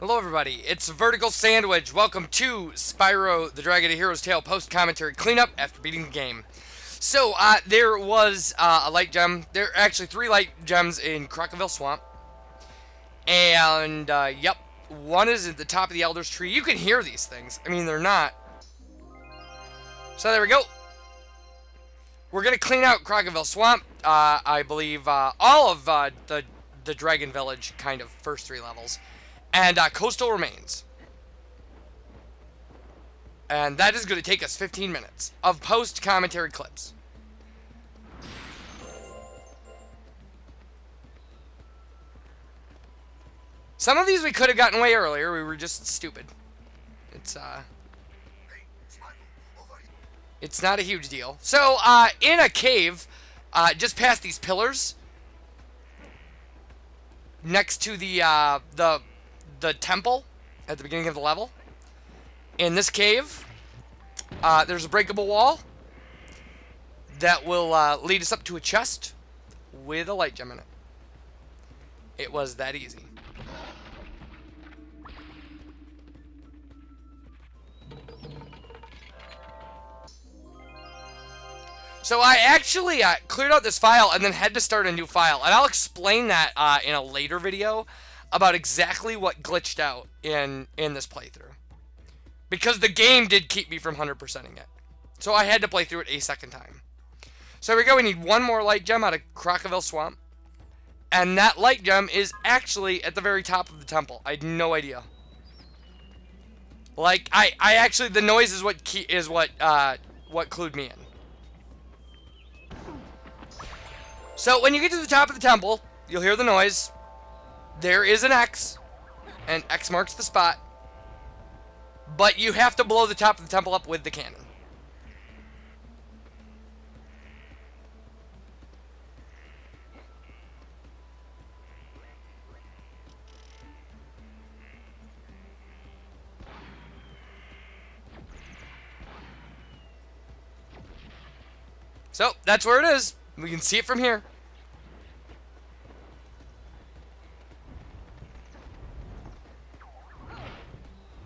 Hello everybody, it's Vertical Sandwich. Welcome to Spyro, the Dragon of Hero's Tale post-commentary cleanup after beating the game. So, there was a light gem. There are actually 3 light gems in Crocodile Swamp. And, yep, one is at the top of the Elder's Tree. You can hear these things. I mean, they're not. So there we go. We're going to clean out Crocodile Swamp. I believe all of the Dragon Village kind of first 3 levels. And coastal remains. And that is going to take us 15 minutes of post-commentary clips. Some of these we could have gotten way earlier. We were just stupid. It's not a huge deal. So, in a cave, just past these pillars, next to the temple at the beginning of the level. In this cave, there's a breakable wall that will lead us up to a chest with a light gem in it. It was that easy. So I actually cleared out this file and then had to start a new file. And I'll explain that in a later video about exactly what glitched out in this playthrough. Because the game did keep me from 100%ing it. So I had to play through it a second time. So here we go, we need one more light gem out of Crocodile Swamp. And that light gem is actually at the very top of the temple. I had no idea. Like, I actually, the noise is what clued me in. So when you get to the top of the temple, you'll hear the noise. There is an X, and X marks the spot. But you have to blow the top of the temple up with the cannon. So, that's where it is. We can see it from here.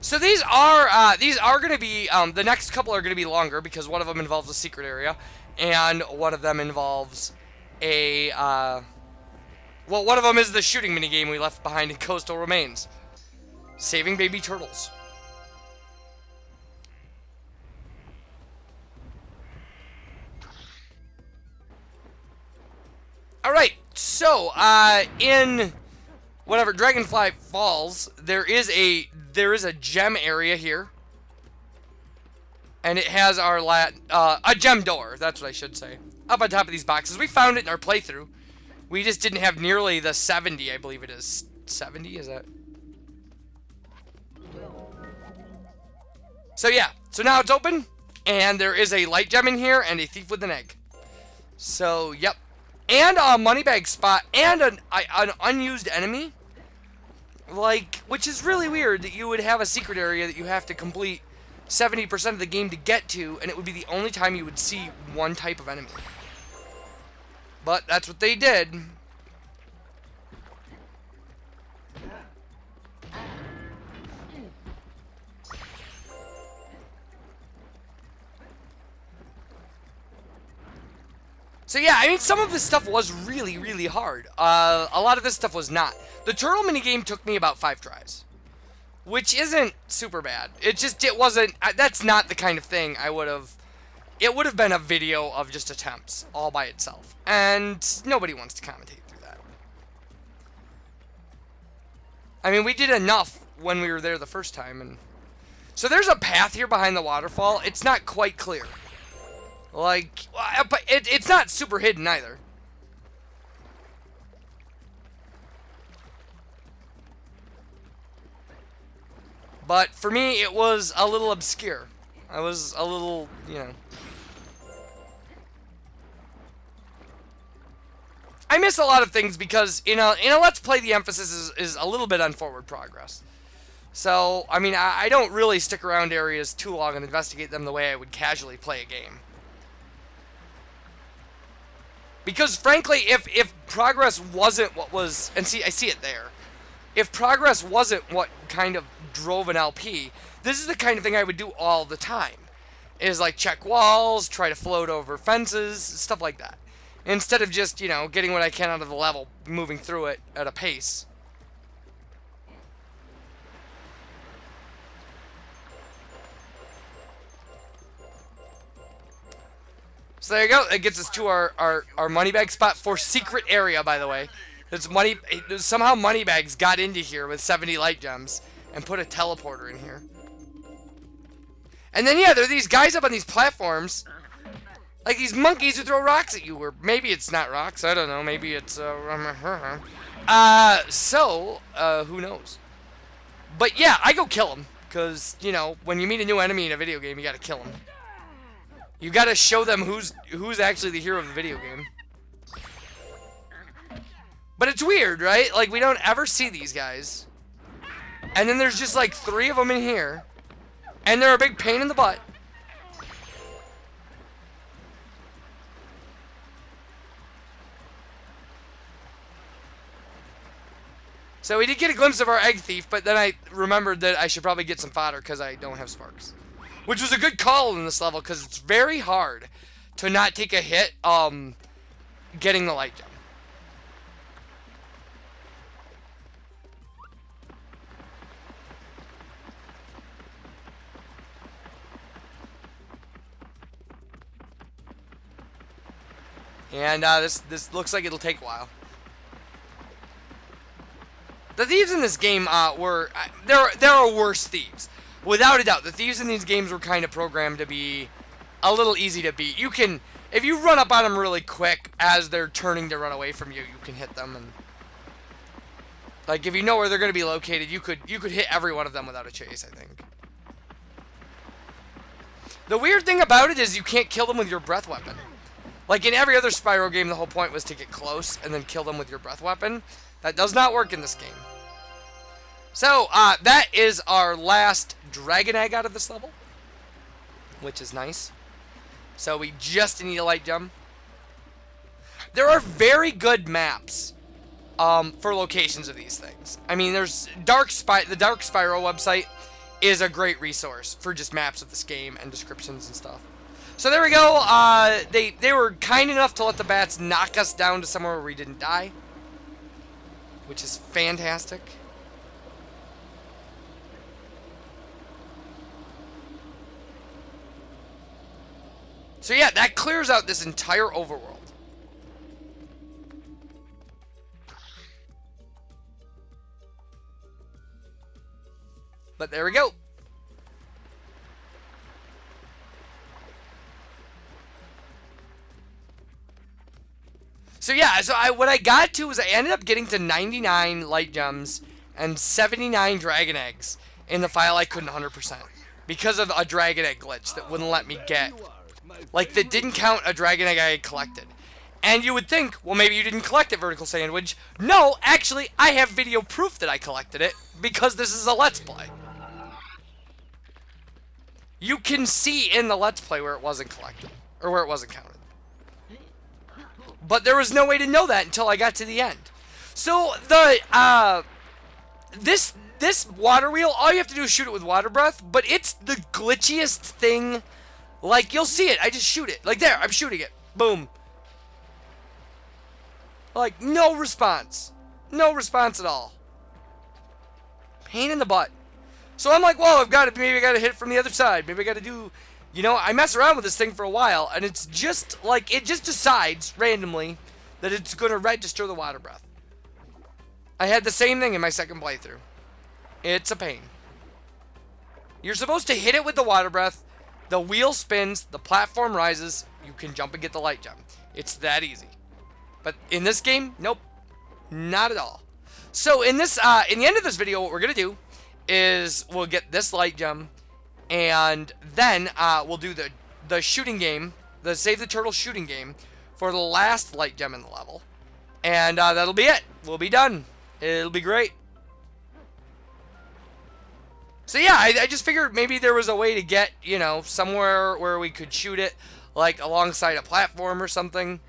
So these are going to be, the next couple are going to be longer because one of them involves a secret area, and one of them involves a, well, one of them is the shooting minigame we left behind in Coastal Remains. Saving baby turtles. Alright, so, in whatever, Dragonfly Balls, there is a gem area here. And it has our a gem door, that's what I should say. Up on top of these boxes. We found it in our playthrough. We just didn't have nearly the 70, I believe it is. 70, is that? So yeah, so now it's open. And there is a light gem in here and a thief with an egg. So, yep. And a money bag spot and an unused enemy. Like, which is really weird that you would have a secret area that you have to complete 70% of the game to get to, and it would be the only time you would see one type of enemy. But that's what they did. So yeah, I mean, some of this stuff was really, really hard. A lot of this stuff was not. The turtle minigame took me about 5 tries. Which isn't super bad. It wasn't, that's not the kind of thing I would have, it would have been a video of just attempts, all by itself. And nobody wants to commentate through that. I mean, we did enough when we were there the first time. And so there's a path here behind the waterfall. It's not quite clear. Like, but it's not super hidden either. But for me, it was a little obscure. I was a little, you know. I miss a lot of things because in a Let's Play, the emphasis is a little bit on forward progress. So, I mean, I don't really stick around areas too long and investigate them the way I would casually play a game. Because, frankly, if progress wasn't what was... And see, I see it there. if progress wasn't what kind of drove an LP, this is the kind of thing I would do all the time. Is like check walls, try to float over fences, stuff like that. Instead of just, getting what I can out of the level, moving through it at a pace. So there you go. It gets us to our moneybag spot for secret area, by the way. Somehow moneybags got into here with 70 light gems and put a teleporter in here. And then, yeah, there are these guys up on these platforms. Like these monkeys who throw rocks at you. Or maybe it's not rocks. I don't know. Maybe it's... who knows? But, yeah, I go kill them. Because, when you meet a new enemy in a video game, you gotta kill them. You gotta show them who's actually the hero of the video game. But it's weird, right? Like, we don't ever see these guys. And then there's just, like, 3 of them in here. And they're a big pain in the butt. So we did get a glimpse of our egg thief, but then I remembered that I should probably get some fodder because I don't have sparks. Which was a good call in this level because it's very hard to not take a hit getting the light gem. And this looks like it'll take a while. The thieves in this game there are worse thieves. Without a doubt, the thieves in these games were kind of programmed to be a little easy to beat. You can, if you run up on them really quick as they're turning to run away from you, you can hit them. And like if you know where they're going to be located, you could hit every one of them without a chase, I think. The weird thing about it is you can't kill them with your breath weapon. Like in every other Spyro game, the whole point was to get close and then kill them with your breath weapon. That does not work in this game. So, that is our last dragon egg out of this level, which is nice. So we just need a light gem. There are very good maps for locations of these things. I mean, there's the Dark Spyro website is a great resource for just maps of this game and descriptions and stuff. So there we go. They were kind enough to let the bats knock us down to somewhere where we didn't die, which is fantastic. So yeah, that clears out this entire overworld. But there we go. So yeah, what I got to was I ended up getting to 99 light gems and 79 dragon eggs in the file I couldn't 100% because of a dragon egg glitch that wouldn't let me get. Like, that didn't count a dragon egg I had collected. And you would think, well, maybe you didn't collect it, VerticalSandwich. No, actually, I have video proof that I collected it because this is a Let's Play. You can see in the Let's Play where it wasn't collected, or where it wasn't counted. But there was no way to know that until I got to the end. So, this Waterwheel, all you have to do is shoot it with water breath, but it's the glitchiest thing. Like, you'll see it. I just shoot it. Like, there, I'm shooting it. Boom. Like, no response. No response at all. Pain in the butt. So I'm like, well, maybe I gotta hit it from the other side. Maybe I gotta do, I mess around with this thing for a while, and it's just, like, it just decides, randomly, that it's gonna register the water breath. I had the same thing in my second playthrough. It's a pain. You're supposed to hit it with the water breath. The wheel spins, the platform rises, you can jump and get the light gem. It's that easy. But in this game, nope. Not at all. So in the end of this video, what we're going to do is we'll get this light gem, and then we'll do the shooting game, the Save the Turtle shooting game, for the last light gem in the level. And that'll be it. We'll be done. It'll be great. So yeah, I just figured maybe there was a way to get, somewhere where we could shoot it, like alongside a platform or something.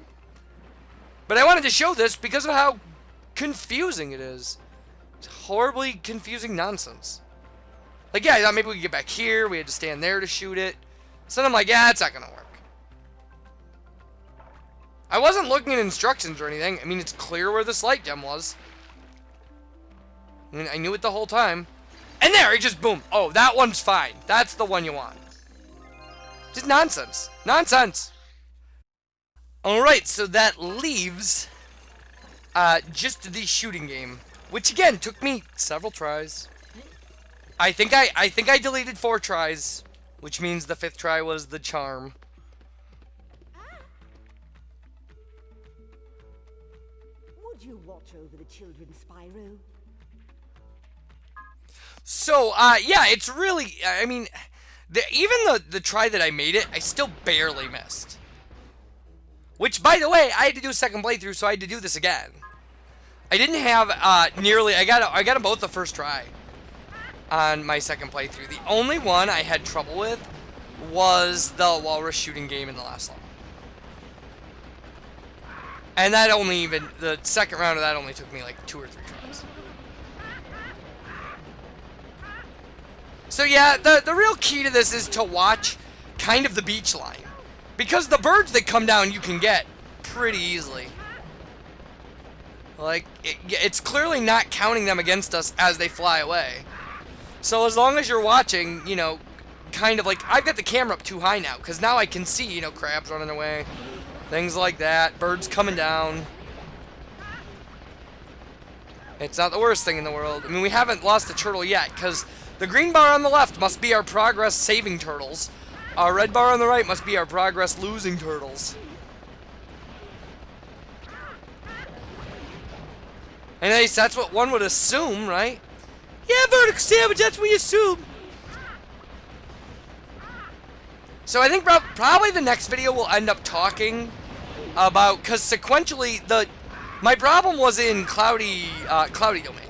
But I wanted to show this because of how confusing it is. It's horribly confusing nonsense. Like, yeah, I thought maybe we could get back here. We had to stand there to shoot it. So I'm like, yeah, it's not going to work. I wasn't looking at instructions or anything. I mean, it's clear where this light gem was. I mean, I knew it the whole time. And there, it just boom. Oh, that one's fine. That's the one you want. Just nonsense. Nonsense. Alright, so that leaves just the shooting game. Which, again, took me several tries. I think I deleted 4 tries. Which means the 5th try was the charm. Would you watch over the children, Spyro? So, yeah, it's really, I mean, even the try that I made it, I still barely missed. Which, by the way, I had to do a second playthrough, so I had to do this again. I didn't have, nearly, I got them both the first try on my second playthrough. The only one I had trouble with was the walrus shooting game in the last level. And that only even, the second round of that only took me like 2 or 3 tries. So yeah, the real key to this is to watch kind of the beach line. Because the birds that come down you can get pretty easily. Like, it's clearly not counting them against us as they fly away. So as long as you're watching, you know, kind of like, I've got the camera up too high now, because now I can see, you know, crabs running away, things like that, birds coming down. It's not the worst thing in the world. I mean, we haven't lost a turtle yet, because the green bar on the left must be our progress saving turtles. Our red bar on the right must be our progress losing turtles. And at least that's what one would assume, right? Yeah, VerticalSandwich, that's what we assume. So I think probably the next video we'll end up talking about, because sequentially, my problem was in Cloudy Domain.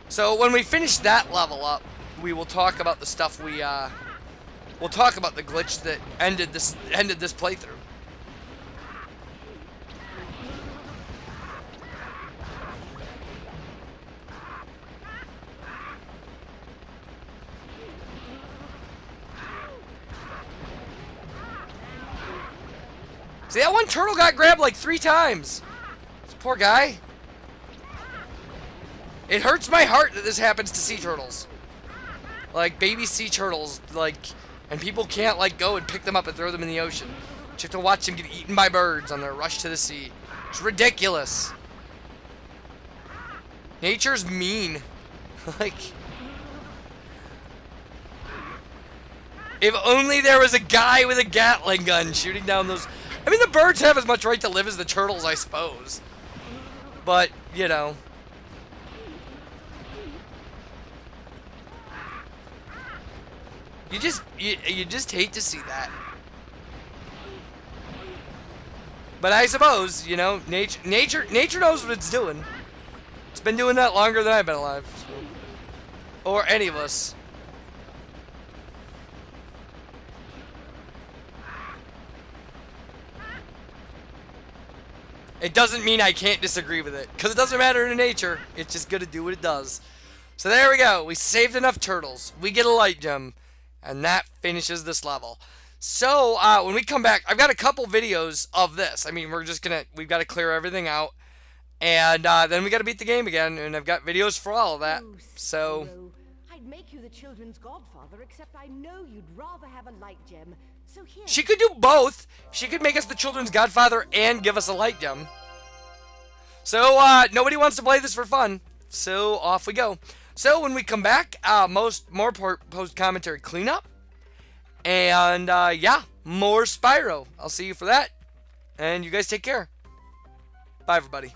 So when we finish that level up, we will talk about the stuff we'll talk about the glitch that ended this playthrough. See, that one turtle got grabbed like 3 times. This poor guy. It hurts my heart that this happens to sea turtles. Like, baby sea turtles, like, and people can't, like, go and pick them up and throw them in the ocean. You have to watch them get eaten by birds on their rush to the sea. It's ridiculous. Nature's mean. Like, if only there was a guy with a Gatling gun shooting down those... I mean, the birds have as much right to live as the turtles, I suppose. But, you know. You just hate to see that. But I suppose, you know, nature knows what it's doing. It's been doing that longer than I've been alive. So. Or any of us. It doesn't mean I can't disagree with it, because it doesn't matter to nature. It's just going to do what it does. So there we go. We saved enough turtles. We get a light gem, and that finishes this level. So when we come back, I've got a couple videos of this. I mean, we've got to clear everything out, and then we got to beat the game again, and I've got videos for all of that. So I'd make you the children's godfather, except I know you'd rather have a light gem. So here. She could do both. She could make us the children's godfather and give us a light gem. So, nobody wants to play this for fun. So, off we go. So, when we come back, more post-commentary cleanup. And, yeah, more Spyro. I'll see you for that. And you guys take care. Bye, everybody.